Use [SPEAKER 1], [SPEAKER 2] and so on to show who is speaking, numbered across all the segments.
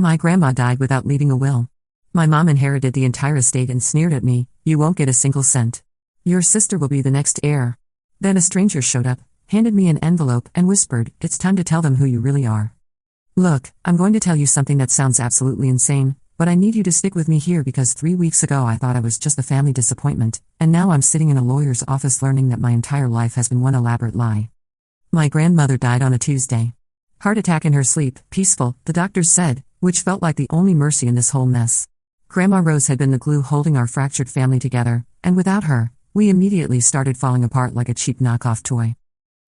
[SPEAKER 1] My grandma died without leaving a will. My mom inherited the entire estate and sneered at me, "You won't get a single cent. Your sister will be the next heir." Then a stranger showed up, handed me an envelope, and whispered, "It's time to tell them who you really are. Look, I'm going to tell you something that sounds absolutely insane, but I need you to stick with me here because 3 weeks ago I thought I was just a family disappointment, and now I'm sitting in a lawyer's office learning that my entire life has been one elaborate lie." My grandmother died on a Tuesday. Heart attack in her sleep, peaceful, the doctors said, which felt like the only mercy in this whole mess. Grandma Rose had been the glue holding our fractured family together, and without her, we immediately started falling apart like a cheap knockoff toy.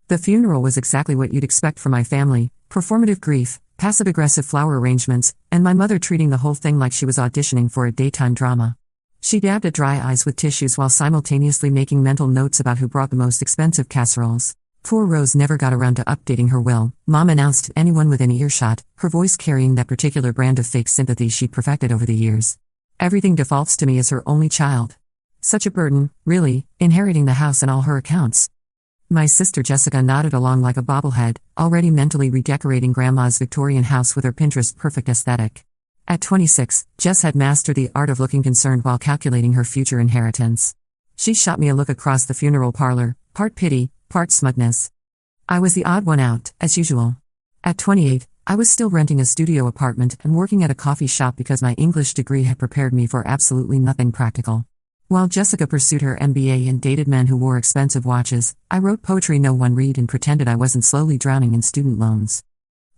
[SPEAKER 1] The funeral was exactly what you'd expect from my family: performative grief, passive-aggressive flower arrangements, and my mother treating the whole thing like she was auditioning for a daytime drama. She dabbed at dry eyes with tissues while simultaneously making mental notes about who brought the most expensive casseroles. Poor Rose never got around to updating her will, Mom announced to anyone within earshot, her voice carrying that particular brand of fake sympathy she'd perfected over the years. Everything defaults to me as her only child. Such a burden, really, inheriting the house and all her accounts. My sister Jessica nodded along like a bobblehead, already mentally redecorating Grandma's Victorian house with her Pinterest-perfect aesthetic. At 26, Jess had mastered the art of looking concerned while calculating her future inheritance. She shot me a look across the funeral parlor, part pity, part smugness. I was the odd one out, as usual. At 28, I was still renting a studio apartment and working at a coffee shop because my English degree had prepared me for absolutely nothing practical. While Jessica pursued her MBA and dated men who wore expensive watches, I wrote poetry no one read and pretended I wasn't slowly drowning in student loans.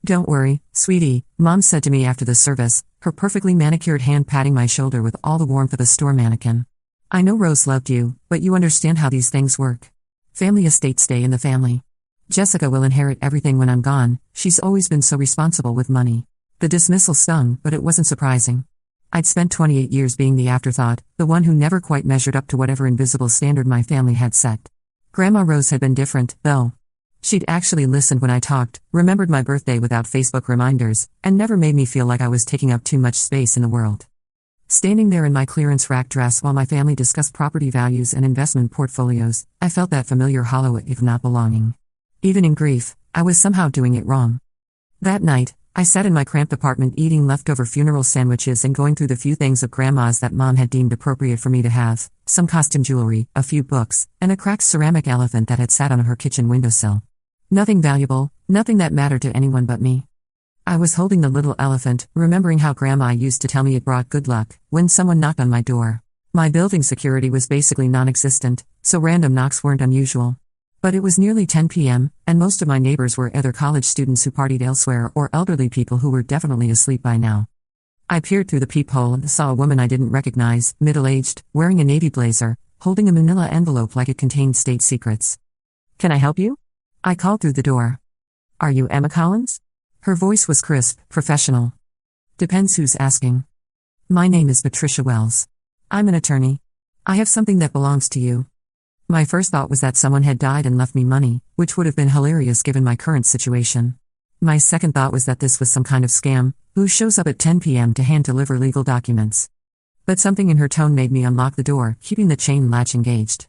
[SPEAKER 1] "Don't worry, sweetie," Mom said to me after the service, her perfectly manicured hand patting my shoulder with all the warmth of a store mannequin. "I know Rose loved you, but you understand how these things work. Family estates stay in the family. Jessica will inherit everything when I'm gone, she's always been so responsible with money." The dismissal stung, but it wasn't surprising. I'd spent 28 years being the afterthought, the one who never quite measured up to whatever invisible standard my family had set. Grandma Rose had been different, though. She'd actually listened when I talked, remembered my birthday without Facebook reminders, and never made me feel like I was taking up too much space in the world. Standing there in my clearance rack dress while my family discussed property values and investment portfolios, I felt that familiar hollow if not belonging. Even in grief, I was somehow doing it wrong. That night, I sat in my cramped apartment eating leftover funeral sandwiches and going through the few things of Grandma's that Mom had deemed appropriate for me to have: some costume jewelry, a few books, and a cracked ceramic elephant that had sat on her kitchen windowsill. Nothing valuable, nothing that mattered to anyone but me. I was holding the little elephant, remembering how Grandma used to tell me it brought good luck, when someone knocked on my door. My building security was basically non-existent, so random knocks weren't unusual. But it was nearly 10 p.m., and most of my neighbors were either college students who partied elsewhere or elderly people who were definitely asleep by now. I peered through the peephole and saw a woman I didn't recognize, middle-aged, wearing a navy blazer, holding a manila envelope like it contained state secrets. "Can I help you?" I called through the door. "Are you Emma Collins?" Her voice was crisp, professional. "Depends who's asking." "My name is Patricia Wells. I'm an attorney. I have something that belongs to you." My first thought was that someone had died and left me money, which would have been hilarious given my current situation. My second thought was that this was some kind of scam, who shows up at 10 p.m. to hand-deliver legal documents. But something in her tone made me unlock the door, keeping the chain latch engaged.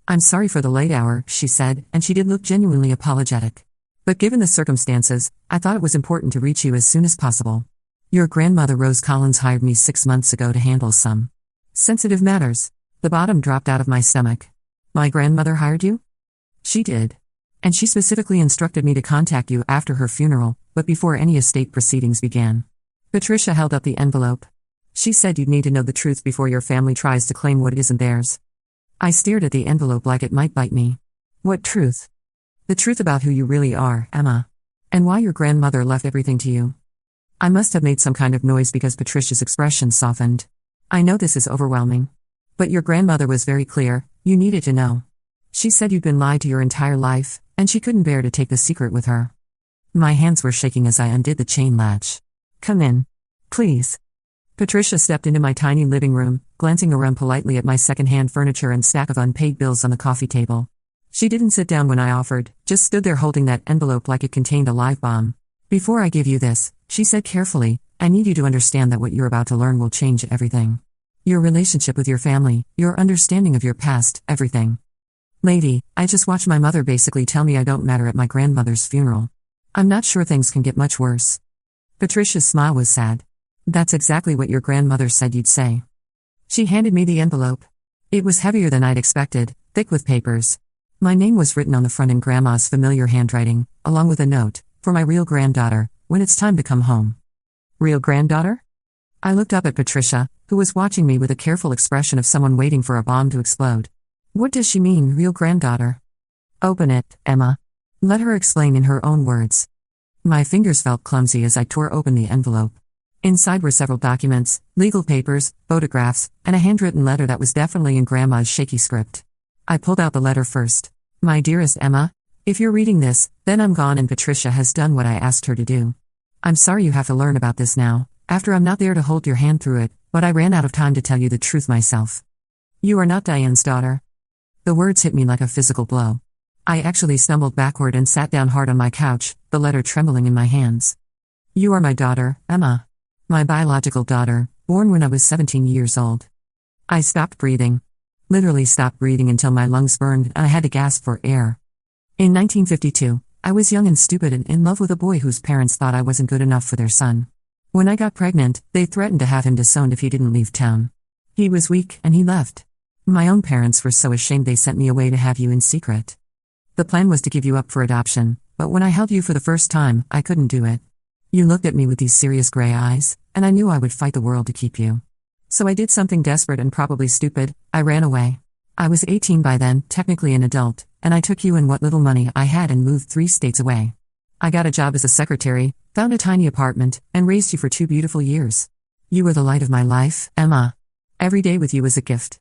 [SPEAKER 1] "I'm sorry for the late hour," she said, and she did look genuinely apologetic. "But given the circumstances, I thought it was important to reach you as soon as possible. Your grandmother Rose Collins hired me 6 months ago to handle some sensitive matters." The bottom dropped out of my stomach. "My grandmother hired you?" "She did. And she specifically instructed me to contact you after her funeral, but before any estate proceedings began." Patricia held up the envelope. "She said you'd need to know the truth before your family tries to claim what isn't theirs." I stared at the envelope like it might bite me. "What truth?" "The truth about who you really are, Emma. And why your grandmother left everything to you." I must have made some kind of noise because Patricia's expression softened. "I know this is overwhelming. But your grandmother was very clear, you needed to know. She said you'd been lied to your entire life, and she couldn't bear to take the secret with her." My hands were shaking as I undid the chain latch. "Come in. Please." Patricia stepped into my tiny living room, glancing around politely at my second-hand furniture and stack of unpaid bills on the coffee table. She didn't sit down when I offered, just stood there holding that envelope like it contained a live bomb. "Before I give you this," she said carefully, "I need you to understand that what you're about to learn will change everything. Your relationship with your family, your understanding of your past, everything. Lady, I just watched my mother basically tell me I don't matter at my grandmother's funeral. I'm not sure things can get much worse." Patricia's smile was sad. That's exactly what your grandmother said you'd say. She handed me the envelope. It was heavier than I'd expected, thick with papers. My name was written on the front in Grandma's familiar handwriting, along with a note, for my real granddaughter, when it's time to come home. Real granddaughter? I looked up at Patricia, who was watching me with a careful expression of someone waiting for a bomb to explode. What does she mean, real granddaughter? Open it, Emma. Let her explain in her own words. My fingers felt clumsy as I tore open the envelope. Inside were several documents, legal papers, photographs, and a handwritten letter that was definitely in Grandma's shaky script. I pulled out the letter first. My dearest Emma, if you're reading this, then I'm gone and Patricia has done what I asked her to do. I'm sorry you have to learn about this now, after I'm not there to hold your hand through it, but I ran out of time to tell you the truth myself. You are not Diane's daughter. The words hit me like a physical blow. I actually stumbled backward and sat down hard on my couch, the letter trembling in my hands. You are my daughter, Emma. My biological daughter, born when I was 17 years old. I stopped breathing. Literally stopped breathing until my lungs burned and I had to gasp for air. In 1952, I was young and stupid and in love with a boy whose parents thought I wasn't good enough for their son. When I got pregnant, they threatened to have him disowned if he didn't leave town. He was weak and he left. My own parents were so ashamed they sent me away to have you in secret. The plan was to give you up for adoption, but when I held you for the first time, I couldn't do it. You looked at me with these serious gray eyes, and I knew I would fight the world to keep you. So I did something desperate and probably stupid, I ran away. I was 18 by then, technically an adult, and I took you and what little money I had and moved 3 states away. I got a job as a secretary, found a tiny apartment, and raised you for 2 beautiful years. You were the light of my life, Emma. Every day with you was a gift.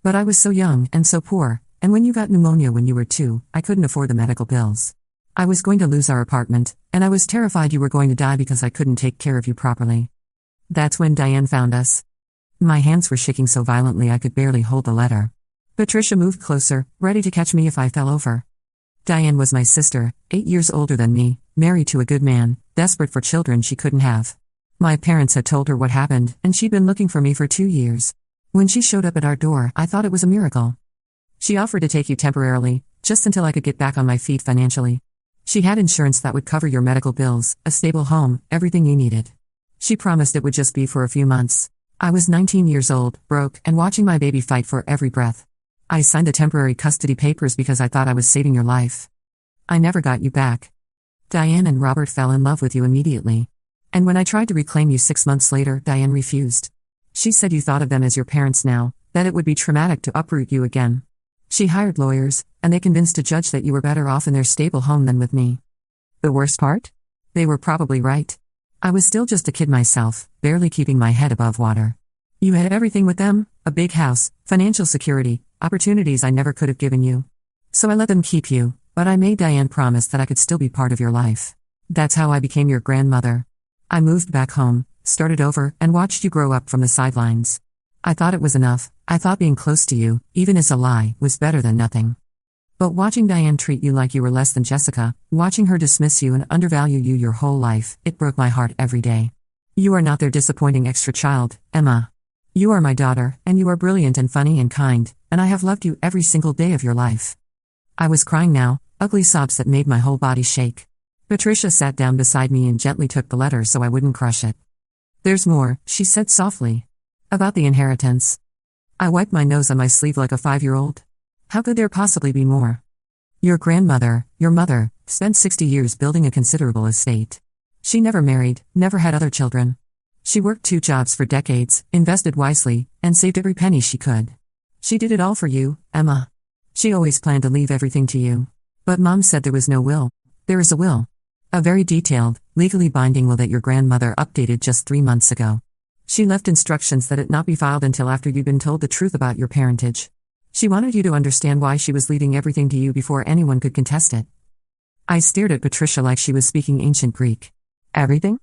[SPEAKER 1] But I was so young and so poor, and when you got pneumonia when you were 2, I couldn't afford the medical bills. I was going to lose our apartment, and I was terrified you were going to die because I couldn't take care of you properly. That's when Diane found us. My hands were shaking so violently I could barely hold the letter. Patricia moved closer, ready to catch me if I fell over. Diane was my sister, 8 years older than me, married to a good man, desperate for children she couldn't have. My parents had told her what happened, and she'd been looking for me for 2 years. When she showed up at our door, I thought it was a miracle. She offered to take you temporarily, just until I could get back on my feet financially. She had insurance that would cover your medical bills, a stable home, everything you needed. She promised it would just be for a few months. I was 19 years old, broke, and watching my baby fight for every breath. I signed the temporary custody papers because I thought I was saving your life. I never got you back. Diane and Robert fell in love with you immediately. And when I tried to reclaim you 6 months later, Diane refused. She said you thought of them as your parents now, that it would be traumatic to uproot you again. She hired lawyers, and they convinced a judge that you were better off in their stable home than with me. The worst part? They were probably right. I was still just a kid myself, barely keeping my head above water. You had everything with them, a big house, financial security, opportunities I never could have given you. So I let them keep you, but I made Diane promise that I could still be part of your life. That's how I became your grandmother. I moved back home, started over, and watched you grow up from the sidelines. I thought it was enough. I thought being close to you, even as a lie, was better than nothing. But watching Diane treat you like you were less than Jessica, watching her dismiss you and undervalue you your whole life, it broke my heart every day. You are not their disappointing extra child, Emma. You are my daughter, and you are brilliant and funny and kind, and I have loved you every single day of your life. I was crying now, ugly sobs that made my whole body shake. Patricia sat down beside me and gently took the letter so I wouldn't crush it. There's more, she said softly. About the inheritance. I wiped my nose on my sleeve like a 5-year-old. How could there possibly be more? Your grandmother, your mother, spent 60 years building a considerable estate. She never married, never had other children. She worked 2 jobs for decades, invested wisely, and saved every penny she could. She did it all for you, Emma. She always planned to leave everything to you. But Mom said there was no will. There is a will. A very detailed, legally binding will that your grandmother updated just 3 months ago. She left instructions that it not be filed until after you'd been told the truth about your parentage. She wanted you to understand why she was leaving everything to you before anyone could contest it. I stared at Patricia like she was speaking ancient Greek. Everything?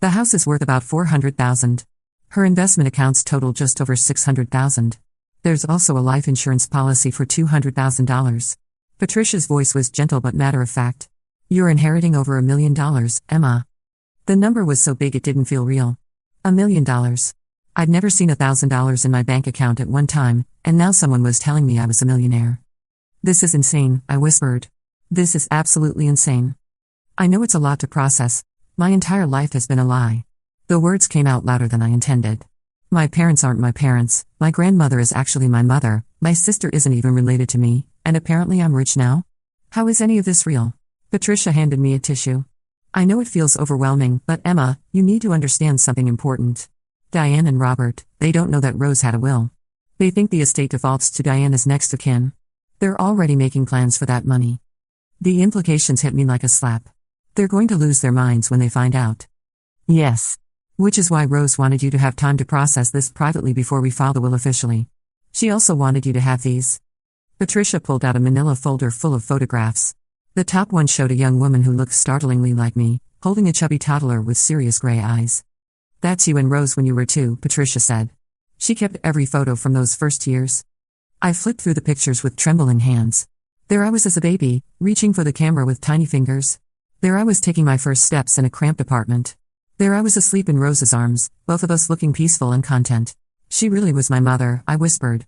[SPEAKER 1] The house is worth about $400,000. Her investment accounts total just over $600,000. There's also a life insurance policy for $200,000. Patricia's voice was gentle but matter-of-fact. You're inheriting over $1 million, Emma. The number was so big it didn't feel real. $1 million. I'd never seen $1,000 in my bank account at one time, and now someone was telling me I was a millionaire. This is insane, I whispered. This is absolutely insane. I know it's a lot to process. My entire life has been a lie. The words came out louder than I intended. My parents aren't my parents, my grandmother is actually my mother, my sister isn't even related to me, and apparently I'm rich now? How is any of this real? Patricia handed me a tissue. I know it feels overwhelming, but Emma, you need to understand something important. Diane and Robert, they don't know that Rose had a will. They think the estate defaults to Diane as next of kin. They're already making plans for that money. The implications hit me like a slap. They're going to lose their minds when they find out. Yes. Which is why Rose wanted you to have time to process this privately before we file the will officially. She also wanted you to have these. Patricia pulled out a manila folder full of photographs. The top one showed a young woman who looked startlingly like me, holding a chubby toddler with serious gray eyes. That's you and Rose when you were 2, Patricia said. She kept every photo from those first years. I flipped through the pictures with trembling hands. There I was as a baby, reaching for the camera with tiny fingers. There I was taking my first steps in a cramped apartment. There I was asleep in Rose's arms, both of us looking peaceful and content. She really was my mother, I whispered.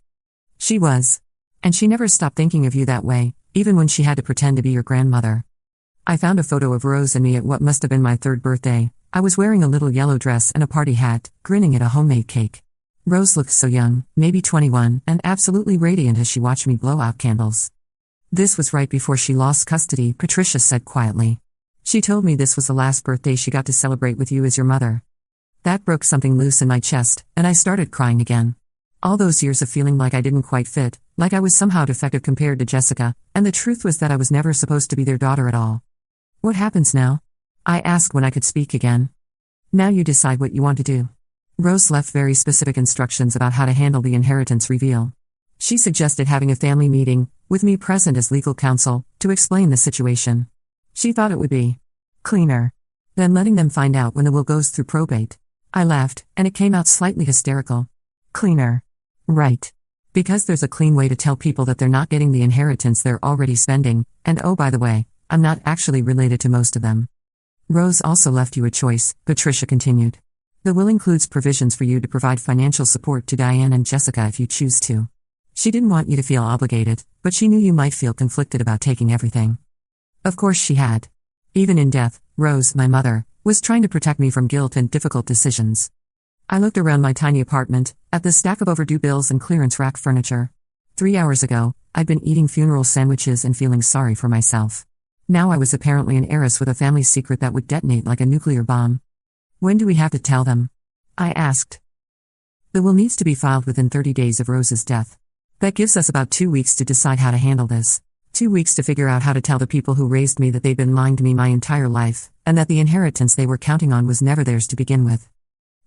[SPEAKER 1] She was. And she never stopped thinking of you that way, even when she had to pretend to be your grandmother. I found a photo of Rose and me at what must have been my 3rd birthday. I was wearing a little yellow dress and a party hat, grinning at a homemade cake. Rose looked so young, maybe 21, and absolutely radiant as she watched me blow out candles. This was right before she lost custody, Patricia said quietly. She told me this was the last birthday she got to celebrate with you as your mother. That broke something loose in my chest, and I started crying again. All those years of feeling like I didn't quite fit, like I was somehow defective compared to Jessica, and the truth was that I was never supposed to be their daughter at all. What happens now? I asked when I could speak again. Now you decide what you want to do. Rose left very specific instructions about how to handle the inheritance reveal. She suggested having a family meeting, with me present as legal counsel, to explain the situation. She thought it would be cleaner than letting them find out when the will goes through probate. I laughed, and it came out slightly hysterical. Cleaner. Right. Because there's a clean way to tell people that they're not getting the inheritance they're already spending, and oh by the way, I'm not actually related to most of them. Rose also left you a choice, Patricia continued. The will includes provisions for you to provide financial support to Diane and Jessica if you choose to. She didn't want you to feel obligated, but she knew you might feel conflicted about taking everything. Of course she had. Even in death, Rose, my mother, was trying to protect me from guilt and difficult decisions. I looked around my tiny apartment, at the stack of overdue bills and clearance rack furniture. 3 hours ago, I'd been eating funeral sandwiches and feeling sorry for myself. Now I was apparently an heiress with a family secret that would detonate like a nuclear bomb. When do we have to tell them? I asked. The will needs to be filed within 30 days of Rose's death. That gives us about 2 weeks to decide how to handle this. 2 weeks to figure out how to tell the people who raised me that they've been lying to me my entire life, and that the inheritance they were counting on was never theirs to begin with.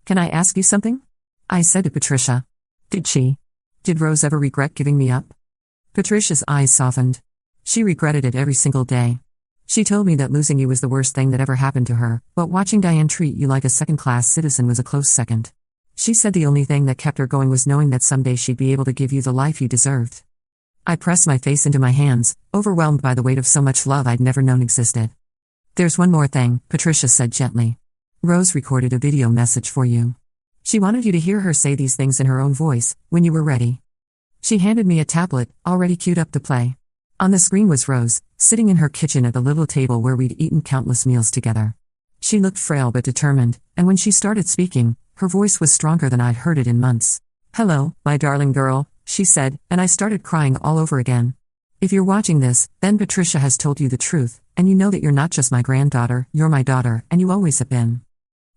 [SPEAKER 1] Can I ask you something? I said to Patricia. Did Rose ever regret giving me up? Patricia's eyes softened. She regretted it every single day. She told me that losing you was the worst thing that ever happened to her, but watching Diane treat you like a second-class citizen was a close second. She said the only thing that kept her going was knowing that someday she'd be able to give you the life you deserved. I pressed my face into my hands, overwhelmed by the weight of so much love I'd never known existed. There's one more thing, Patricia said gently. Rose recorded a video message for you. She wanted you to hear her say these things in her own voice, when you were ready. She handed me a tablet, already queued up to play. On the screen was Rose, sitting in her kitchen at the little table where we'd eaten countless meals together. She looked frail but determined, and when she started speaking, her voice was stronger than I'd heard it in months. "Hello, my darling girl," she said, and I started crying all over again. If you're watching this, then Patricia has told you the truth, and you know that you're not just my granddaughter, you're my daughter, and you always have been.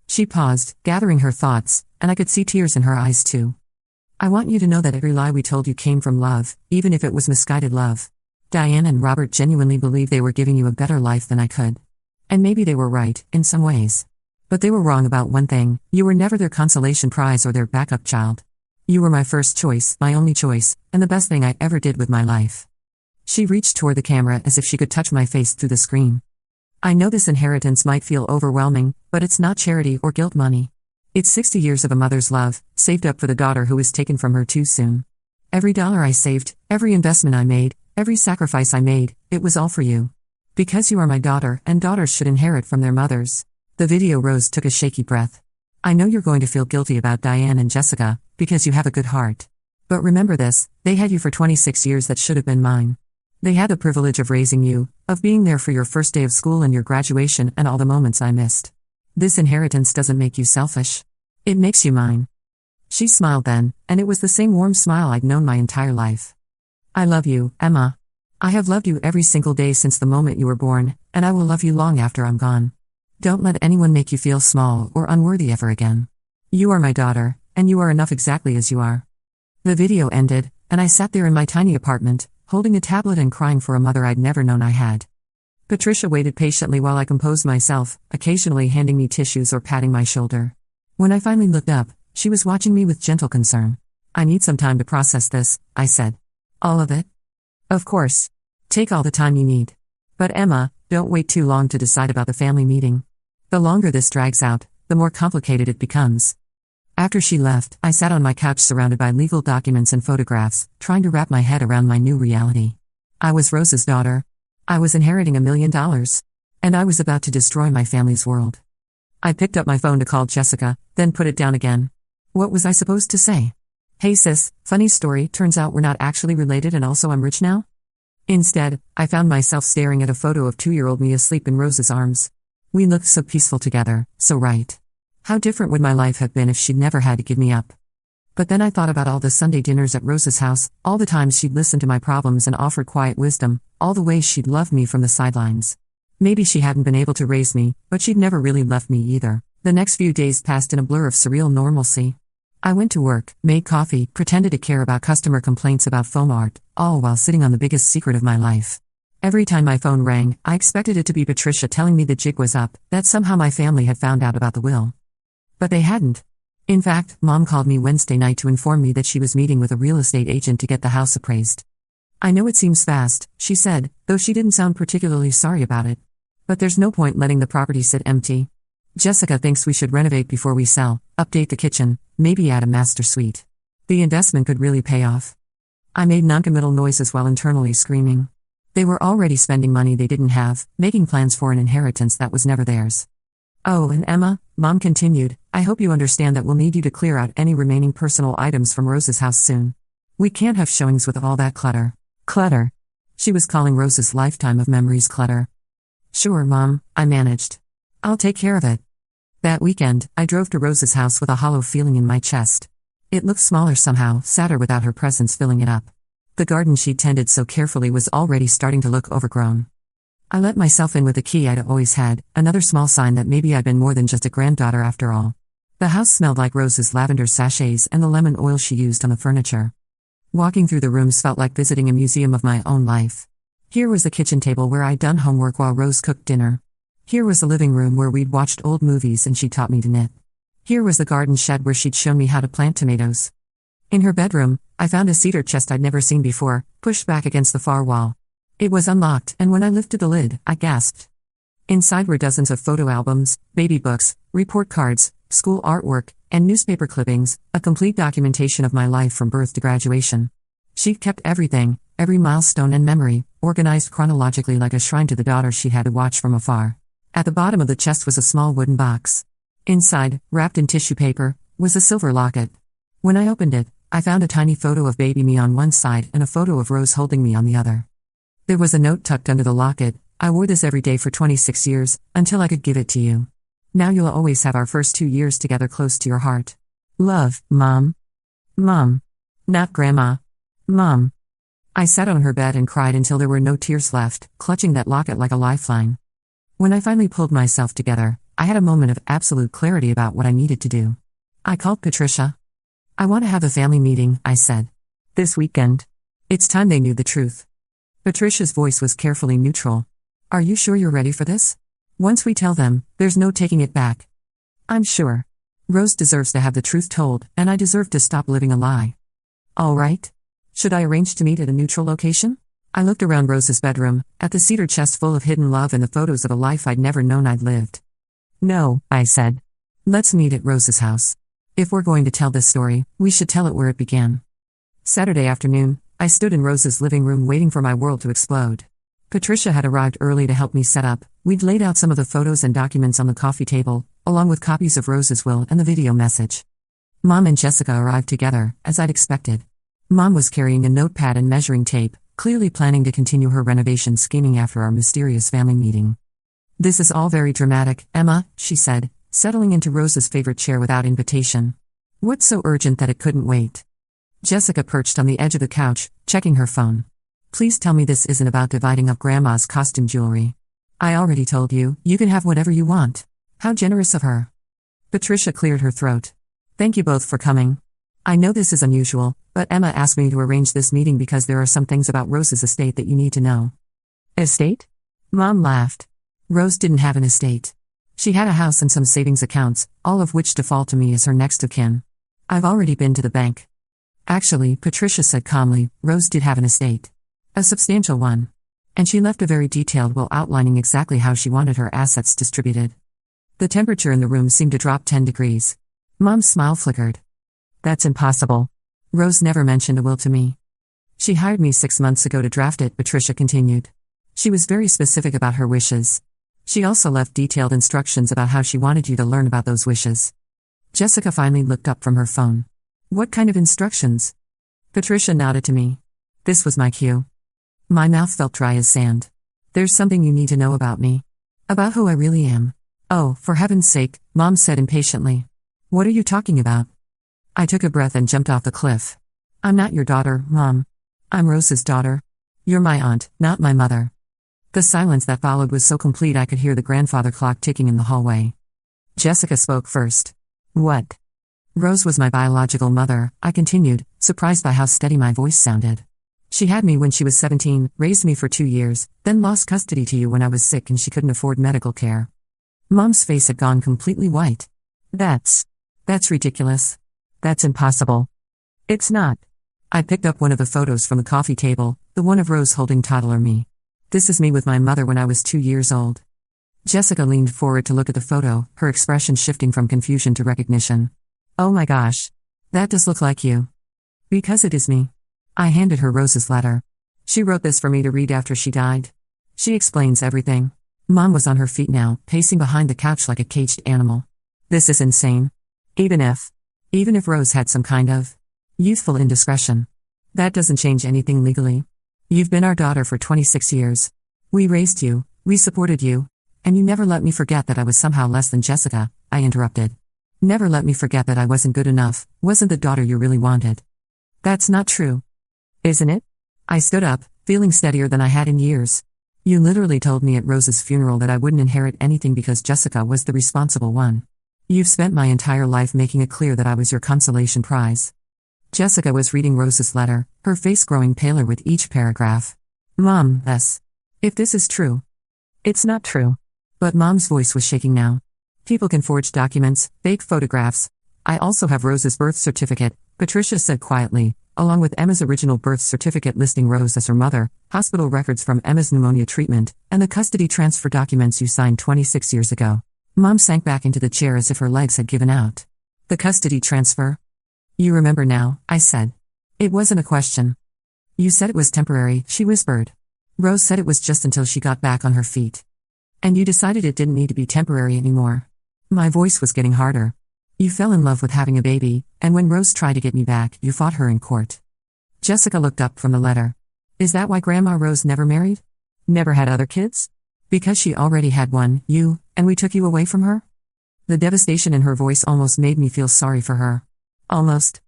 [SPEAKER 1] She paused, gathering her thoughts, and I could see tears in her eyes too. I want you to know that every lie we told you came from love, even if it was misguided love. Diane and Robert genuinely believed they were giving you a better life than I could. And maybe they were right, in some ways. But they were wrong about one thing: you were never their consolation prize or their backup child. You were my first choice, my only choice, and the best thing I ever did with my life. She reached toward the camera as if she could touch my face through the screen. I know this inheritance might feel overwhelming, but it's not charity or guilt money. It's 60 years of a mother's love, saved up for the daughter who was taken from her too soon. Every dollar I saved, every investment I made, every sacrifice I made, it was all for you. Because you are my daughter, and daughters should inherit from their mothers. The video Rose took a shaky breath. I know you're going to feel guilty about Diane and Jessica, because you have a good heart. But remember this, they had you for 26 years that should have been mine. They had the privilege of raising you, of being there for your first day of school and your graduation and all the moments I missed. This inheritance doesn't make you selfish. It makes you mine. She smiled then, and it was the same warm smile I'd known my entire life. I love you, Emma. I have loved you every single day since the moment you were born, and I will love you long after I'm gone. Don't let anyone make you feel small or unworthy ever again. You are my daughter, and you are enough exactly as you are. The video ended, and I sat there in my tiny apartment, holding a tablet and crying for a mother I'd never known I had. Patricia waited patiently while I composed myself, occasionally handing me tissues or patting my shoulder. When I finally looked up, she was watching me with gentle concern. I need some time to process this, I said. All of it? Of course. Take all the time you need. But Emma, don't wait too long to decide about the family meeting. The longer this drags out, the more complicated it becomes. After she left, I sat on my couch surrounded by legal documents and photographs, trying to wrap my head around my new reality. I was Rose's daughter. I was inheriting $1 million. And I was about to destroy my family's world. I picked up my phone to call Jessica, then put it down again. What was I supposed to say? Hey sis, funny story, turns out we're not actually related and also I'm rich now? Instead, I found myself staring at a photo of 2-year-old me asleep in Rose's arms. We looked so peaceful together, so right. How different would my life have been if she'd never had to give me up? But then I thought about all the Sunday dinners at Rose's house, all the times she'd listened to my problems and offered quiet wisdom, all the ways she'd loved me from the sidelines. Maybe she hadn't been able to raise me, but she'd never really left me either. The next few days passed in a blur of surreal normalcy. I went to work, made coffee, pretended to care about customer complaints about foam art, all while sitting on the biggest secret of my life. Every time my phone rang, I expected it to be Patricia telling me the jig was up, that somehow my family had found out about the will. But they hadn't. In fact, Mom called me Wednesday night to inform me that she was meeting with a real estate agent to get the house appraised. I know it seems fast, she said, though she didn't sound particularly sorry about it. But there's no point letting the property sit empty. Jessica thinks we should renovate before we sell, update the kitchen, maybe add a master suite. The investment could really pay off. I made noncommittal noises while internally screaming. They were already spending money they didn't have, making plans for an inheritance that was never theirs. Oh, and Emma, Mom continued, I hope you understand that we'll need you to clear out any remaining personal items from Rose's house soon. We can't have showings with all that clutter. Clutter. She was calling Rose's lifetime of memories clutter. Sure, Mom, I managed. I'll take care of it. That weekend, I drove to Rose's house with a hollow feeling in my chest. It looked smaller somehow, sadder without her presence filling it up. The garden she'd tended so carefully was already starting to look overgrown. I let myself in with the key I'd always had, another small sign that maybe I'd been more than just a granddaughter after all. The house smelled like Rose's lavender sachets and the lemon oil she used on the furniture. Walking through the rooms felt like visiting a museum of my own life. Here was the kitchen table where I'd done homework while Rose cooked dinner. Here was the living room where we'd watched old movies and she taught me to knit. Here was the garden shed where she'd shown me how to plant tomatoes. In her bedroom, I found a cedar chest I'd never seen before, pushed back against the far wall. It was unlocked, and when I lifted the lid, I gasped. Inside were dozens of photo albums, baby books, report cards, school artwork, and newspaper clippings, a complete documentation of my life from birth to graduation. She'd kept everything, every milestone and memory, organized chronologically like a shrine to the daughter she had to watch from afar. At the bottom of the chest was a small wooden box. Inside, wrapped in tissue paper, was a silver locket. When I opened it, I found a tiny photo of baby me on one side and a photo of Rose holding me on the other. There was a note tucked under the locket. I wore this every day for 26 years, until I could give it to you. Now you'll always have our first 2 years together close to your heart. Love, Mom. Mom. Not Grandma. Mom. I sat on her bed and cried until there were no tears left, clutching that locket like a lifeline. When I finally pulled myself together, I had a moment of absolute clarity about what I needed to do. I called Patricia. I want to have a family meeting, I said. This weekend. It's time they knew the truth. Patricia's voice was carefully neutral. Are you sure you're ready for this? Once we tell them, there's no taking it back. I'm sure. Rose deserves to have the truth told, and I deserve to stop living a lie. All right. Should I arrange to meet at a neutral location? I looked around Rose's bedroom, at the cedar chest full of hidden love and the photos of a life I'd never known I'd lived. No, I said. Let's meet at Rose's house. If we're going to tell this story, we should tell it where it began. Saturday afternoon, I stood in Rose's living room waiting for my world to explode. Patricia had arrived early to help me set up. We'd laid out some of the photos and documents on the coffee table, along with copies of Rose's will and the video message. Mom and Jessica arrived together, as I'd expected. Mom was carrying a notepad and measuring tape, clearly planning to continue her renovation scheming after our mysterious family meeting. This is all very dramatic, Emma, she said, settling into Rose's favorite chair without invitation. What's so urgent that it couldn't wait? Jessica perched on the edge of the couch, checking her phone. Please tell me this isn't about dividing up Grandma's costume jewelry. I already told you, you can have whatever you want. How generous of her. Patricia cleared her throat. Thank you both for coming. I know this is unusual, but Emma asked me to arrange this meeting because there are some things about Rose's estate that you need to know. Estate? Mom laughed. Rose didn't have an estate. She had a house and some savings accounts, all of which default to me as her next of kin. I've already been to the bank. Actually, Patricia said calmly, Rose did have an estate. A substantial one. And she left a very detailed will outlining exactly how she wanted her assets distributed. The temperature in the room seemed to drop 10 degrees. Mom's smile flickered. That's impossible. Rose never mentioned a will to me. She hired me 6 months ago to draft it, Patricia continued. She was very specific about her wishes. She also left detailed instructions about how she wanted you to learn about those wishes. Jessica finally looked up from her phone. What kind of instructions? Patricia nodded to me. This was my cue. My mouth felt dry as sand. There's something you need to know about me. About who I really am. Oh, for heaven's sake, Mom said impatiently. What are you talking about? I took a breath and jumped off the cliff. I'm not your daughter, Mom. I'm Rose's daughter. You're my aunt, not my mother. The silence that followed was so complete I could hear the grandfather clock ticking in the hallway. Jessica spoke first. What? Rose was my biological mother, I continued, surprised by how steady my voice sounded. She had me when she was 17, raised me for 2 years, then lost custody to you when I was sick and she couldn't afford medical care. Mom's face had gone completely white. That's ridiculous. That's impossible. It's not. I picked up one of the photos from the coffee table, the one of Rose holding toddler me. This is me with my mother when I was 2 years old. Jessica leaned forward to look at the photo, her expression shifting from confusion to recognition. Oh my gosh. That does look like you. Because it is me. I handed her Rose's letter. She wrote this for me to read after she died. She explains everything. Mom was on her feet now, pacing behind the couch like a caged animal. This is insane. Even if Rose had some kind of youthful indiscretion. That doesn't change anything legally. You've been our daughter for 26 years. We raised you, we supported you, and you never let me forget that I was somehow less than Jessica, I interrupted. Never let me forget that I wasn't good enough, wasn't the daughter you really wanted. That's not true. Isn't it? I stood up, feeling steadier than I had in years. You literally told me at Rose's funeral that I wouldn't inherit anything because Jessica was the responsible one. You've spent my entire life making it clear that I was your consolation prize. Jessica was reading Rose's letter, her face growing paler with each paragraph. Mom, if this is true. It's not true. But Mom's voice was shaking now. People can forge documents, fake photographs. I also have Rose's birth certificate, Patricia said quietly, along with Emma's original birth certificate listing Rose as her mother, hospital records from Emma's pneumonia treatment, and the custody transfer documents you signed 26 years ago. Mom sank back into the chair as if her legs had given out. The custody transfer? You remember now, I said. It wasn't a question. You said it was temporary, she whispered. Rose said it was just until she got back on her feet. And you decided it didn't need to be temporary anymore. My voice was getting harder. You fell in love with having a baby, and when Rose tried to get me back, you fought her in court. Jessica looked up from the letter. Is that why Grandma Rose never married? Never had other kids? Because she already had one, you, and we took you away from her? The devastation in her voice almost made me feel sorry for her. Almost.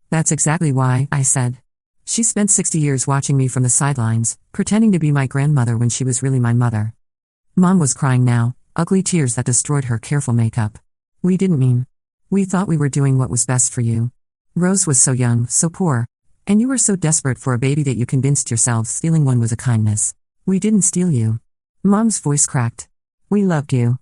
[SPEAKER 1] That's exactly why, I said. She spent 60 years watching me from the sidelines, pretending to be my grandmother when she was really my mother. Mom was crying now, ugly tears that destroyed her careful makeup. We didn't mean. We thought we were doing what was best for you. Rose was so young, so poor, and you were so desperate for a baby that you convinced yourselves stealing one was a kindness. We didn't steal you. Mom's voice cracked. We loved you.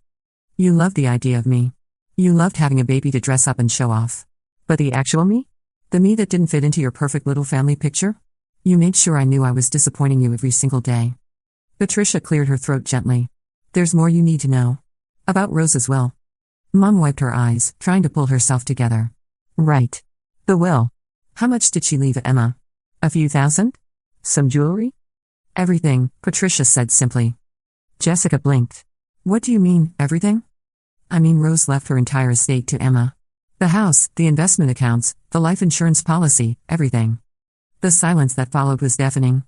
[SPEAKER 1] You loved the idea of me. You loved having a baby to dress up and show off. But the actual me? The me that didn't fit into your perfect little family picture? You made sure I knew I was disappointing you every single day. Patricia cleared her throat gently. There's more you need to know. About Rose as well. Mom wiped her eyes, trying to pull herself together. Right. The will. How much did she leave Emma? A few thousand? Some jewelry? Everything, Patricia said simply. Jessica blinked. What do you mean, everything? I mean Rose left her entire estate to Emma. The house, the investment accounts, the life insurance policy, everything. The silence that followed was deafening.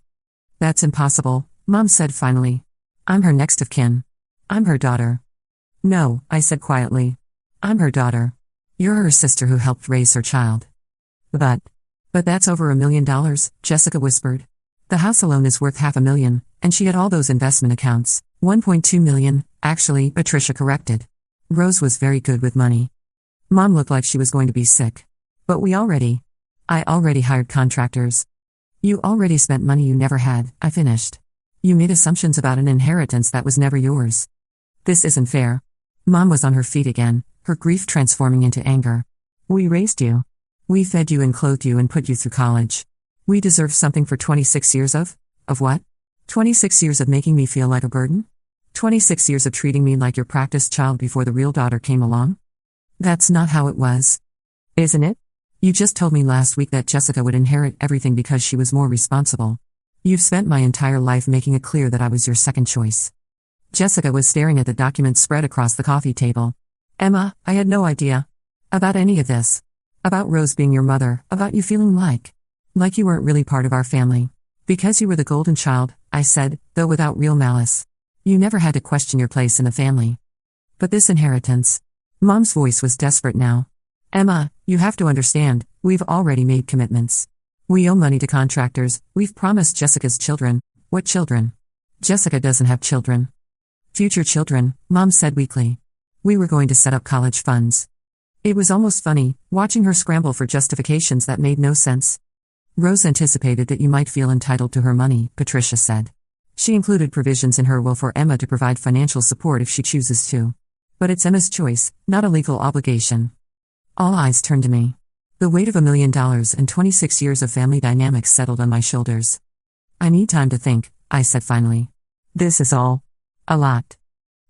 [SPEAKER 1] That's impossible, Mom said finally. I'm her next of kin. I'm her daughter. No, I said quietly. I'm her daughter. You're her sister who helped raise her child. But that's over $1 million, Jessica whispered. The house alone is worth $500,000, and she had all those investment accounts. 1.2 million, actually, Patricia corrected. Rose was very good with money. Mom looked like she was going to be sick. But I already hired contractors. You already spent money you never had, I finished. You made assumptions about an inheritance that was never yours. This isn't fair. Mom was on her feet again, her grief transforming into anger. We raised you. We fed you and clothed you and put you through college. We deserve something for 26 years of what? 26 years of making me feel like a burden? 26 years of treating me like your practiced child before the real daughter came along? That's not how it was. Isn't it? You just told me last week that Jessica would inherit everything because she was more responsible. You've spent my entire life making it clear that I was your second choice. Jessica was staring at the documents spread across the coffee table. Emma, I had no idea about any of this. About Rose being your mother, about you feeling like you weren't really part of our family. Because you were the golden child, I said, though without real malice. You never had to question your place in the family. But this inheritance. Mom's voice was desperate now. Emma, you have to understand, we've already made commitments. We owe money to contractors, we've promised Jessica's children. What children? Jessica doesn't have children. Future children, Mom said weakly. We were going to set up college funds. It was almost funny, watching her scramble for justifications that made no sense. Rose anticipated that you might feel entitled to her money, Patricia said. She included provisions in her will for Emma to provide financial support if she chooses to. But it's Emma's choice, not a legal obligation. All eyes turned to me. The weight of $1 million and 26 years of family dynamics settled on my shoulders. I need time to think, I said finally. This is all a lot.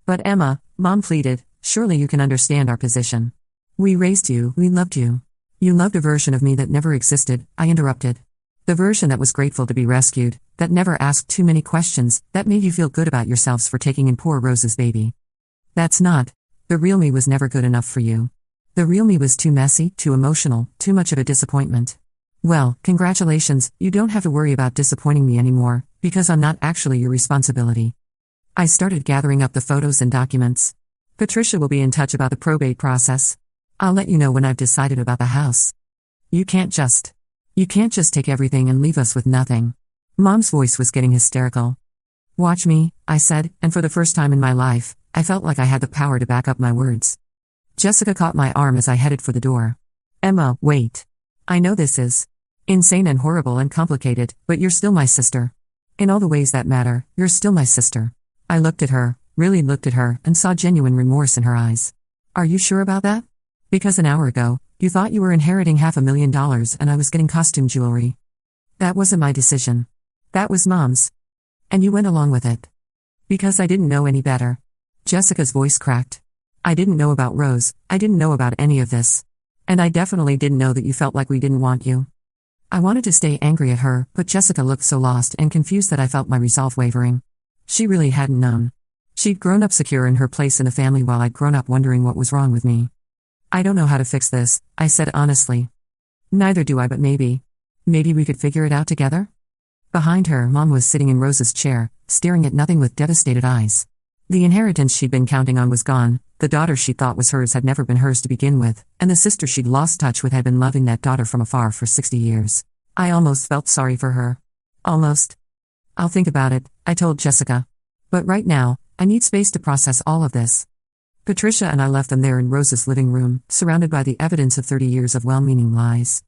[SPEAKER 1] But Emma, Mom pleaded, surely you can understand our position. We raised you, we loved you. You loved a version of me that never existed, I interrupted. The version that was grateful to be rescued, that never asked too many questions, that made you feel good about yourselves for taking in poor Rose's baby. That's not. The real me was never good enough for you. The real me was too messy, too emotional, too much of a disappointment. Well, congratulations, you don't have to worry about disappointing me anymore, because I'm not actually your responsibility. I started gathering up the photos and documents. Patricia will be in touch about the probate process. I'll let you know when I've decided about the house. You can't just take everything and leave us with nothing. Mom's voice was getting hysterical. Watch me, I said, and for the first time in my life, I felt like I had the power to back up my words. Jessica caught my arm as I headed for the door. Emma, wait. I know this is insane and horrible and complicated, but you're still my sister. In all the ways that matter, you're still my sister. I looked at her, really looked at her, and saw genuine remorse in her eyes. Are you sure about that? Because an hour ago, you thought you were inheriting $500,000 and I was getting costume jewelry. That wasn't my decision. That was Mom's. And you went along with it. Because I didn't know any better. Jessica's voice cracked. I didn't know about Rose, I didn't know about any of this. And I definitely didn't know that you felt like we didn't want you. I wanted to stay angry at her, but Jessica looked so lost and confused that I felt my resolve wavering. She really hadn't known. She'd grown up secure in her place in the family while I'd grown up wondering what was wrong with me. I don't know how to fix this, I said honestly. Neither do I, but maybe we could figure it out together? Behind her, Mom was sitting in Rose's chair, staring at nothing with devastated eyes. The inheritance she'd been counting on was gone, the daughter she thought was hers had never been hers to begin with, and the sister she'd lost touch with had been loving that daughter from afar for 60 years. I almost felt sorry for her. Almost. I'll think about it, I told Jessica. But right now, I need space to process all of this. Patricia and I left them there in Rose's living room, surrounded by the evidence of 30 years of well-meaning lies.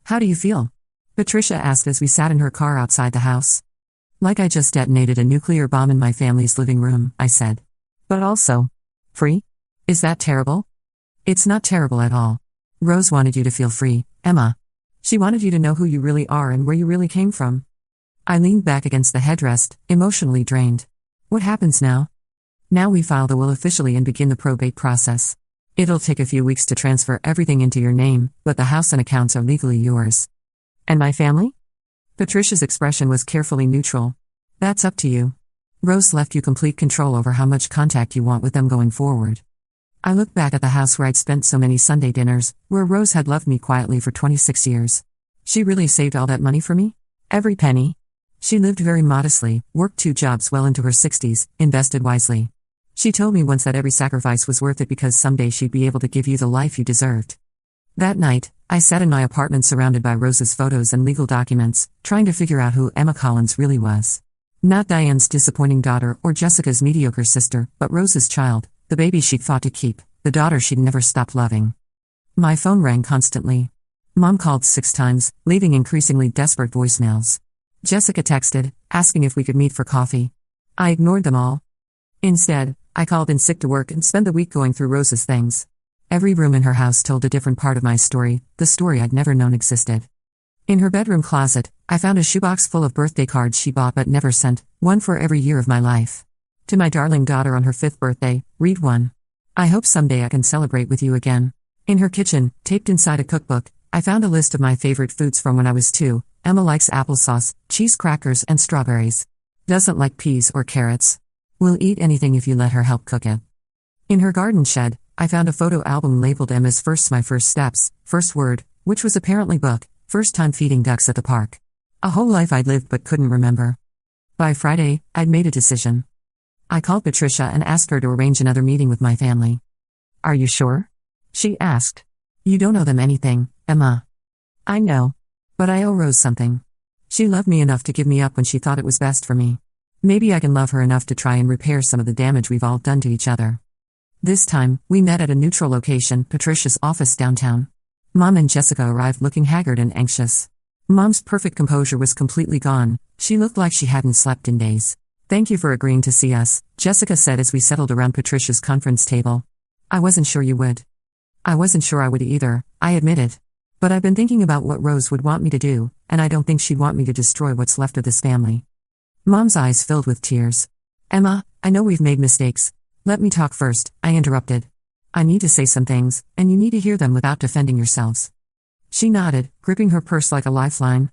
[SPEAKER 1] How do you feel? Patricia asked as we sat in her car outside the house. Like I just detonated a nuclear bomb in my family's living room, I said. But also, free? Is that terrible? It's not terrible at all. Rose wanted you to feel free, Emma. She wanted you to know who you really are and where you really came from. I leaned back against the headrest, emotionally drained. What happens now? Now we file the will officially and begin the probate process. It'll take a few weeks to transfer everything into your name, but the house and accounts are legally yours. And my family? Patricia's expression was carefully neutral. That's up to you. Rose left you complete control over how much contact you want with them going forward. I looked back at the house where I'd spent so many Sunday dinners, where Rose had loved me quietly for 26 years. She really saved all that money for me? Every penny. She lived very modestly, worked 2 jobs well into her 60s, invested wisely. She told me once that every sacrifice was worth it because someday she'd be able to give you the life you deserved. That night, I sat in my apartment surrounded by Rose's photos and legal documents, trying to figure out who Emma Collins really was. Not Diane's disappointing daughter or Jessica's mediocre sister, but Rose's child, the baby she'd fought to keep, the daughter she'd never stopped loving. My phone rang constantly. Mom called 6 times, leaving increasingly desperate voicemails. Jessica texted, asking if we could meet for coffee. I ignored them all. Instead, I called in sick to work and spent the week going through Rose's things. Every room in her house told a different part of my story, the story I'd never known existed. In her bedroom closet, I found a shoebox full of birthday cards she bought but never sent, one for every year of my life. To my darling daughter on her 5th birthday, read one. I hope someday I can celebrate with you again. In her kitchen, taped inside a cookbook, I found a list of my favorite foods from when I was 2. Emma likes applesauce, cheese crackers, and strawberries. Doesn't like peas or carrots. Will eat anything if you let her help cook it. In her garden shed, I found a photo album labeled Emma's First My First Steps, First Word, which was apparently book, first time feeding ducks at the park. A whole life I'd lived but couldn't remember. By Friday, I'd made a decision. I called Patricia and asked her to arrange another meeting with my family. Are you sure? She asked. You don't owe them anything, Emma. I know. But I owe Rose something. She loved me enough to give me up when she thought it was best for me. Maybe I can love her enough to try and repair some of the damage we've all done to each other. This time, we met at a neutral location, Patricia's office downtown. Mom and Jessica arrived looking haggard and anxious. Mom's perfect composure was completely gone. She looked like she hadn't slept in days. Thank you for agreeing to see us, Jessica said as we settled around Patricia's conference table. I wasn't sure you would. I wasn't sure I would either, I admitted. But I've been thinking about what Rose would want me to do, and I don't think she'd want me to destroy what's left of this family. Mom's eyes filled with tears. Emma, I know we've made mistakes. Let me talk first, I interrupted. I need to say some things, and you need to hear them without defending yourselves. She nodded, gripping her purse like a lifeline.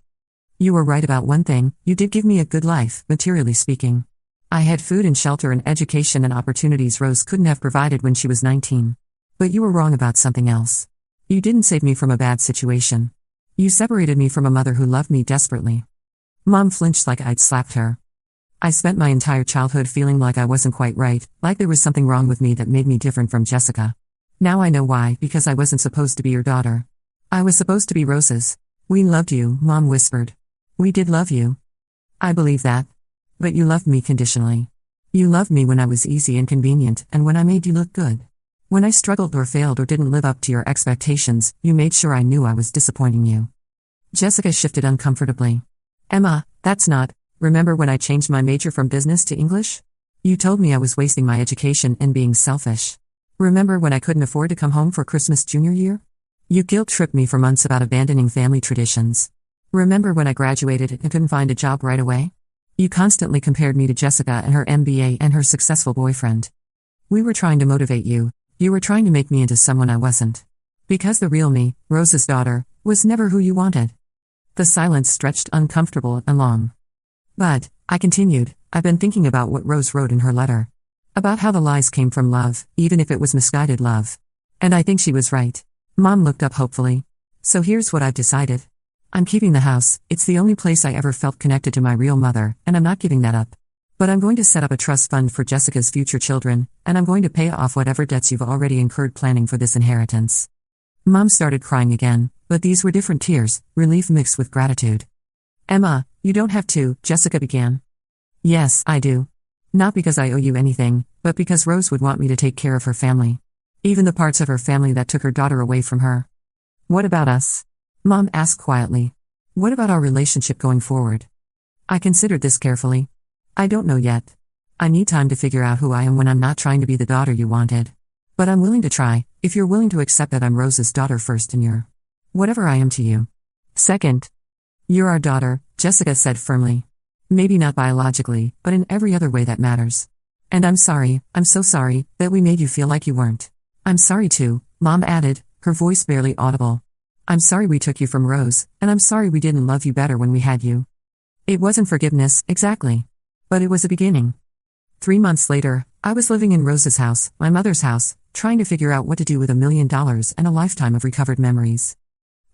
[SPEAKER 1] You were right about one thing, you did give me a good life, materially speaking. I had food and shelter and education and opportunities Rose couldn't have provided when she was 19. But you were wrong about something else. You didn't save me from a bad situation. You separated me from a mother who loved me desperately. Mom flinched like I'd slapped her. I spent my entire childhood feeling like I wasn't quite right, like there was something wrong with me that made me different from Jessica. Now I know why, because I wasn't supposed to be your daughter. I was supposed to be Rose's. We loved you, Mom whispered. We did love you. I believe that. But you loved me conditionally. You loved me when I was easy and convenient, and when I made you look good. When I struggled or failed or didn't live up to your expectations, you made sure I knew I was disappointing you. Jessica shifted uncomfortably. Emma, that's not. Remember when I changed my major from business to English? You told me I was wasting my education and being selfish. Remember when I couldn't afford to come home for Christmas junior year? You guilt-tripped me for months about abandoning family traditions. Remember when I graduated and couldn't find a job right away? You constantly compared me to Jessica and her MBA and her successful boyfriend. We were trying to motivate you. You were trying to make me into someone I wasn't. Because the real me, Rose's daughter, was never who you wanted. The silence stretched uncomfortable and long. But, I continued, I've been thinking about what Rose wrote in her letter. About how the lies came from love, even if it was misguided love. And I think she was right. Mom looked up hopefully. So here's what I've decided. I'm keeping the house, it's the only place I ever felt connected to my real mother, and I'm not giving that up. But I'm going to set up a trust fund for Jessica's future children, and I'm going to pay off whatever debts you've already incurred planning for this inheritance. Mom started crying again, but these were different tears, relief mixed with gratitude. Emma, you don't have to, Jessica began. Yes, I do. Not because I owe you anything, but because Rose would want me to take care of her family. Even the parts of her family that took her daughter away from her. What about us? Mom asked quietly. What about our relationship going forward? I considered this carefully. I don't know yet. I need time to figure out who I am when I'm not trying to be the daughter you wanted. But I'm willing to try, if you're willing to accept that I'm Rose's daughter first and you're whatever I am to you. Second. You're our daughter, Jessica said firmly. Maybe not biologically, but in every other way that matters. And I'm so sorry, that we made you feel like you weren't. I'm sorry too, Mom added, her voice barely audible. I'm sorry we took you from Rose, and I'm sorry we didn't love you better when we had you. It wasn't forgiveness, exactly. But it was a beginning. 3 months later, I was living in Rose's house, my mother's house, trying to figure out what to do with $1 million and a lifetime of recovered memories.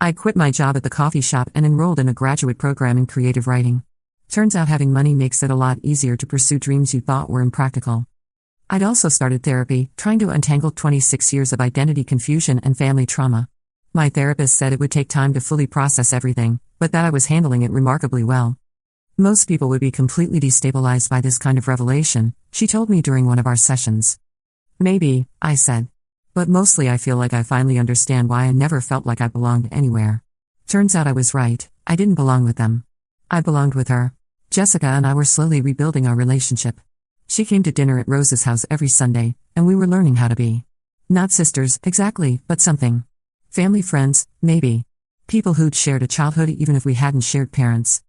[SPEAKER 1] I quit my job at the coffee shop and enrolled in a graduate program in creative writing. Turns out having money makes it a lot easier to pursue dreams you thought were impractical. I'd also started therapy, trying to untangle 26 years of identity confusion and family trauma. My therapist said it would take time to fully process everything, but that I was handling it remarkably well. Most people would be completely destabilized by this kind of revelation, she told me during one of our sessions. Maybe, I said. But mostly I feel like I finally understand why I never felt like I belonged anywhere. Turns out I was right, I didn't belong with them. I belonged with her. Jessica and I were slowly rebuilding our relationship. She came to dinner at Rose's house every Sunday, and we were learning how to be. Not sisters, exactly, but something. Family friends, maybe. People who'd shared a childhood even if we hadn't shared parents.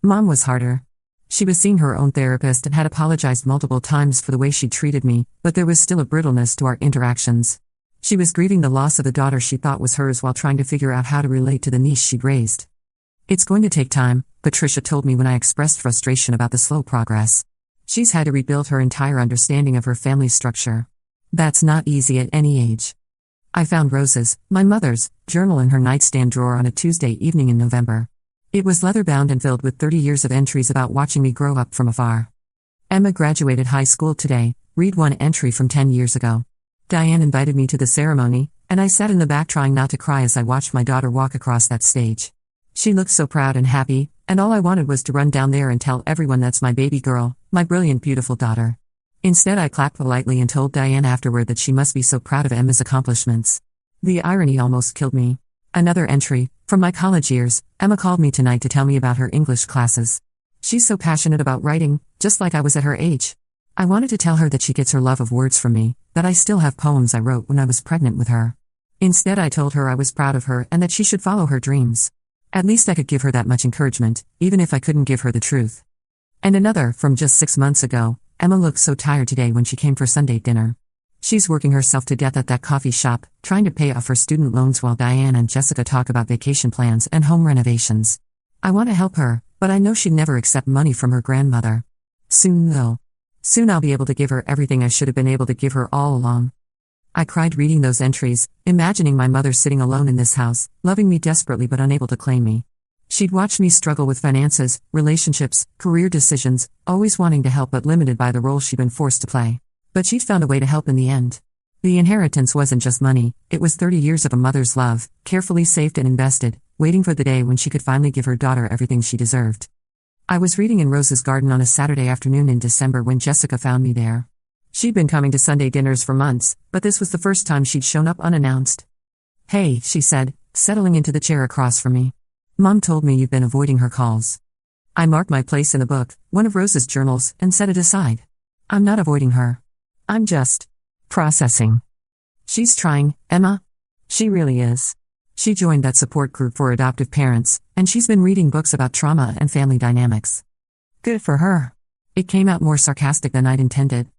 [SPEAKER 1] Mom was harder. She was seeing her own therapist and had apologized multiple times for the way she treated me, but there was still a brittleness to our interactions. She was grieving the loss of a daughter she thought was hers while trying to figure out how to relate to the niece she'd raised. It's going to take time, Patricia told me when I expressed frustration about the slow progress. She's had to rebuild her entire understanding of her family structure. That's not easy at any age. I found Rose's, my mother's, journal in her nightstand drawer on a Tuesday evening in November. It was leather-bound and filled with 30 years of entries about watching me grow up from afar. Emma graduated high school today, read one entry from 10 years ago. Diane invited me to the ceremony, and I sat in the back trying not to cry as I watched my daughter walk across that stage. She looked so proud and happy, and all I wanted was to run down there and tell everyone that's my baby girl, my brilliant, beautiful daughter. Instead, I clapped politely and told Diane afterward that she must be so proud of Emma's accomplishments. The irony almost killed me. Another entry, from my college years, Emma called me tonight to tell me about her English classes. She's so passionate about writing, just like I was at her age. I wanted to tell her that she gets her love of words from me, that I still have poems I wrote when I was pregnant with her. Instead, I told her I was proud of her and that she should follow her dreams. At least I could give her that much encouragement, even if I couldn't give her the truth. And another, from just 6 months ago, Emma looked so tired today when she came for Sunday dinner. She's working herself to death at that coffee shop, trying to pay off her student loans while Diane and Jessica talk about vacation plans and home renovations. I want to help her, but I know she'd never accept money from her grandmother. Soon though. Soon I'll be able to give her everything I should have been able to give her all along. I cried reading those entries, imagining my mother sitting alone in this house, loving me desperately but unable to claim me. She'd watched me struggle with finances, relationships, career decisions, always wanting to help but limited by the role she'd been forced to play. But she'd found a way to help in the end. The inheritance wasn't just money, it was 30 years of a mother's love, carefully saved and invested, waiting for the day when she could finally give her daughter everything she deserved. I was reading in Rose's garden on a Saturday afternoon in December when Jessica found me there. She'd been coming to Sunday dinners for months, but this was the first time she'd shown up unannounced. "Hey," she said, settling into the chair across from me. "Mom told me you've been avoiding her calls." I marked my place in the book, one of Rose's journals, and set it aside. I'm not avoiding her. I'm just processing. She's trying, Emma. She really is. She joined that support group for adoptive parents, and she's been reading books about trauma and family dynamics. Good for her. It came out more sarcastic than I'd intended.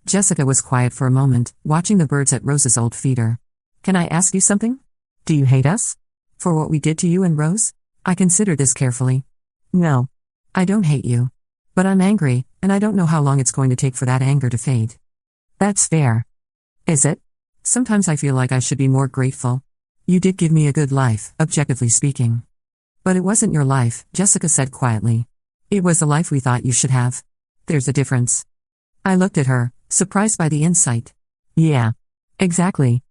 [SPEAKER 1] Jessica was quiet for a moment, watching the birds at Rose's old feeder. "Can I ask you something? Do you hate us? For what we did to you and Rose?" I considered this carefully. "No. I don't hate you. But I'm angry, and I don't know how long it's going to take for that anger to fade." "That's fair." "Is it? Sometimes I feel like I should be more grateful. You did give me a good life, objectively speaking." "But it wasn't your life," Jessica said quietly. "It was the life we thought you should have. There's a difference." I looked at her, surprised by the insight. "Yeah. Exactly.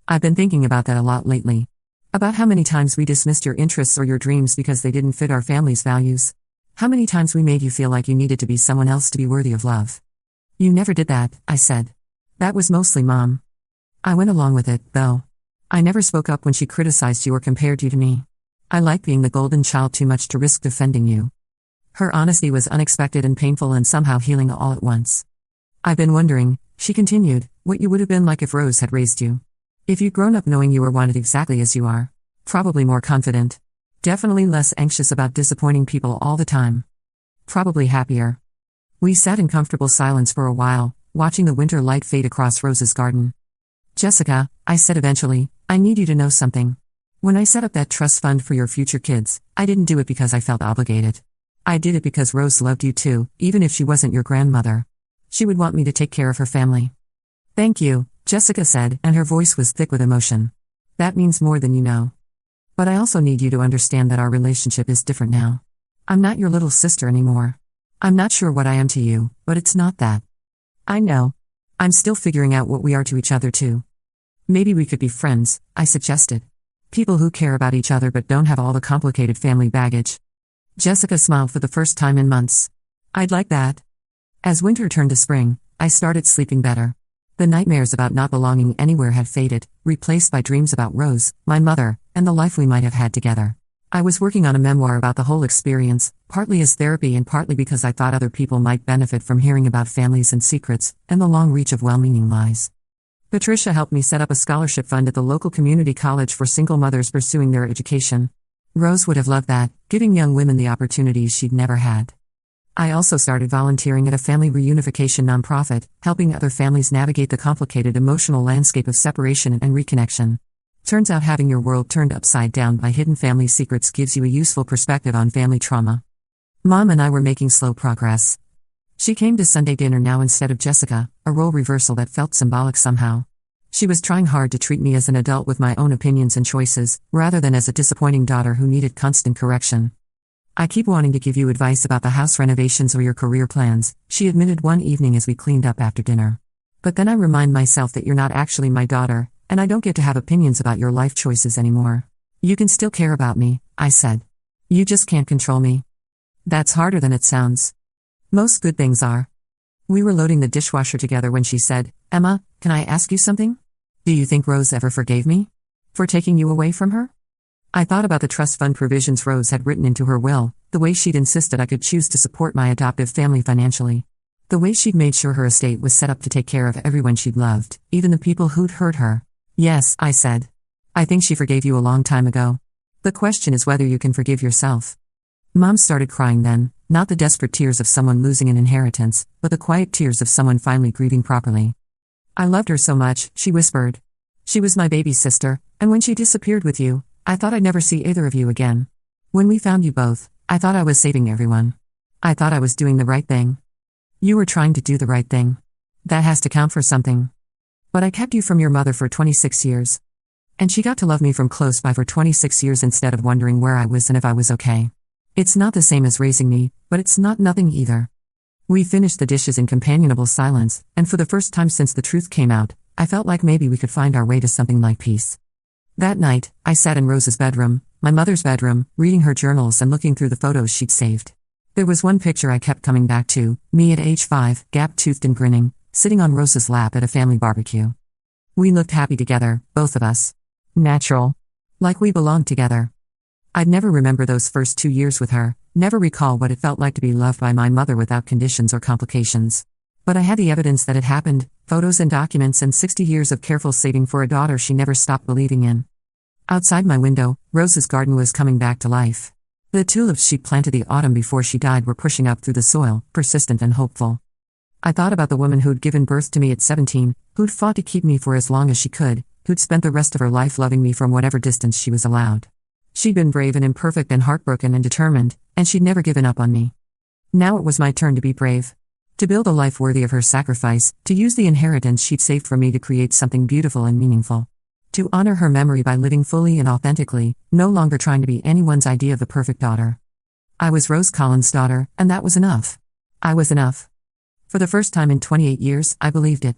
[SPEAKER 1] I've been thinking about that a lot lately. About how many times we dismissed your interests or your dreams because they didn't fit our family's values. How many times we made you feel like you needed to be someone else to be worthy of love." "You never did that," I said. "That was mostly Mom." I went along with it, though. I never spoke up when she criticized you or compared you to me. I like being the golden child too much to risk defending you. Her honesty was unexpected and painful and somehow healing all at once. "I've been wondering," she continued, "what you would have been like if Rose had raised you. If you'd grown up knowing you were wanted exactly as you are. Probably more confident. Definitely less anxious about disappointing people all the time. Probably happier." We sat in comfortable silence for a while, watching the winter light fade across Rose's garden. "Jessica," I said eventually, "I need you to know something. When I set up that trust fund for your future kids, I didn't do it because I felt obligated. I did it because Rose loved you too, even if she wasn't your grandmother. She would want me to take care of her family." "Thank you," Jessica said, and her voice was thick with emotion. "That means more than you know. But I also need you to understand that our relationship is different now. I'm not your little sister anymore. I'm not sure what I am to you, but it's not that." "I know. I'm still figuring out what we are to each other, too. Maybe we could be friends, I suggested. People who care about each other but don't have all the complicated family baggage. Jessica smiled for the first time in months. I'd like that. As winter turned to spring, I started sleeping better. The nightmares about not belonging anywhere had faded, replaced by dreams about Rose, my mother, and the life we might have had together. I was working on a memoir about the whole experience, partly as therapy and partly because I thought other people might benefit from hearing about families and secrets, and the long reach of well-meaning lies. Patricia helped me set up a scholarship fund at the local community college for single mothers pursuing their education. Rose would have loved that, giving young women the opportunities she'd never had. I also started volunteering at a family reunification nonprofit, helping other families navigate the complicated emotional landscape of separation and reconnection. Turns out having your world turned upside down by hidden family secrets gives you a useful perspective on family trauma. Mom and I were making slow progress. She came to Sunday dinner now instead of Jessica, a role reversal that felt symbolic somehow. She was trying hard to treat me as an adult with my own opinions and choices, rather than as a disappointing daughter who needed constant correction. I keep wanting to give you advice about the house renovations or your career plans, she admitted one evening as we cleaned up after dinner. But then I remind myself that you're not actually my daughter, and I don't get to have opinions about your life choices anymore. You can still care about me, I said. You just can't control me. That's harder than it sounds. Most good things are. We were loading the dishwasher together when she said, Emma, can I ask you something? Do you think Rose ever forgave me? For taking you away from her? I thought about the trust fund provisions Rose had written into her will, the way she'd insisted I could choose to support my adoptive family financially. The way she'd made sure her estate was set up to take care of everyone she'd loved, even the people who'd hurt her. Yes, I said. I think she forgave you a long time ago. The question is whether you can forgive yourself. Mom started crying then, not the desperate tears of someone losing an inheritance, but the quiet tears of someone finally grieving properly. I loved her so much, she whispered. She was my baby sister, and when she disappeared with you, I thought I'd never see either of you again. When we found you both, I thought I was saving everyone. I thought I was doing the right thing. You were trying to do the right thing. That has to count for something. But I kept you from your mother for 26 years. And she got to love me from close by for 26 years instead of wondering where I was and if I was okay. It's not the same as raising me, but it's not nothing either. We finished the dishes in companionable silence, and for the first time since the truth came out, I felt like maybe we could find our way to something like peace. That night, I sat in Rose's bedroom, my mother's bedroom, reading her journals and looking through the photos she'd saved. There was one picture I kept coming back to, me at age 5, gap-toothed and grinning, sitting on Rose's lap at a family barbecue. We looked happy together, both of us. Natural. Like we belonged together. I'd never remember those first 2 years with her, never recall what it felt like to be loved by my mother without conditions or complications. But I had the evidence that it happened, photos and documents and 60 years of careful saving for a daughter she never stopped believing in. Outside my window, Rose's garden was coming back to life. The tulips she'd planted the autumn before she died were pushing up through the soil, persistent and hopeful. I thought about the woman who'd given birth to me at 17, who'd fought to keep me for as long as she could, who'd spent the rest of her life loving me from whatever distance she was allowed. She'd been brave and imperfect and heartbroken and determined, and she'd never given up on me. Now it was my turn to be brave. To build a life worthy of her sacrifice, to use the inheritance she'd saved for me to create something beautiful and meaningful. To honor her memory by living fully and authentically, no longer trying to be anyone's idea of the perfect daughter. I was Rose Collins' daughter, and that was enough. I was enough. For the first time in 28 years, I believed it.